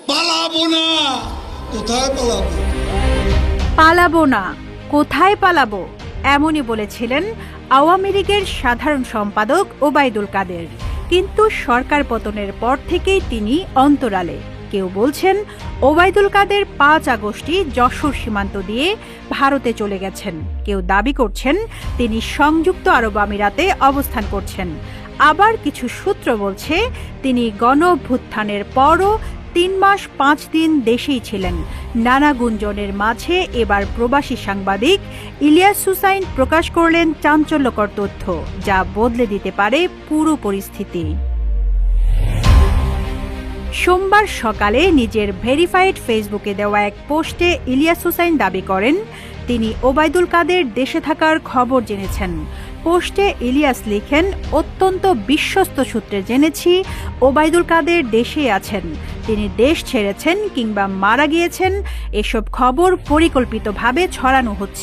পালাবো না। কোথায় পালাবো? পালাবো না, কোথায় পালাবো, এমনই বলেছিলেন আওয়ামী লীগের সাধারণ সম্পাদক ওবায়দুল কাদের। কিন্তু সরকার পতনের পর থেকেই তিনি অন্তরালে। কেউ বলছেন ওবায়দুল কাদের ৫ আগস্টই যশোর সীমান্ত দিয়ে ভারতে চলে গেছেন, কেউ দাবি করছেন তিনি সংযুক্ত আরব আমিরাতে অবস্থান করছেন। আবার কিছু সূত্র বলছে তিনি গণঅভ্যুত্থানের পরও ৩ মাস ৫ দিন দেশেই ছিলেন। নানা গুঞ্জনের মাঝে এবার প্রবাসী সাংবাদিক ইলিয়াস হুসাইন প্রকাশ করলেন চাঞ্চল্যকর তথ্য, যা বদলে দিতে পারে পুরো পরিস্থিতি। সোমবার সকালে নিজের ভেরিফাইড ফেসবুকে দেওয়া এক পোস্টে ইলিয়াস হুসাইন দাবি করেন তিনি ওবায়দুল কাদের দেশে থাকার খবর জেনেছেন। পোস্টে ইলিয়াস লিখেন, অত্যন্ত বিশ্বস্ত সূত্রে জেনেছি ওবায়দুল কাদের দেশে আছেন। তিনি দেশ ছেড়েছেন কিংবা মারা গিয়েছেন, এসব খবর পরিকল্পিতভাবে ছড়ানো হচ্ছে।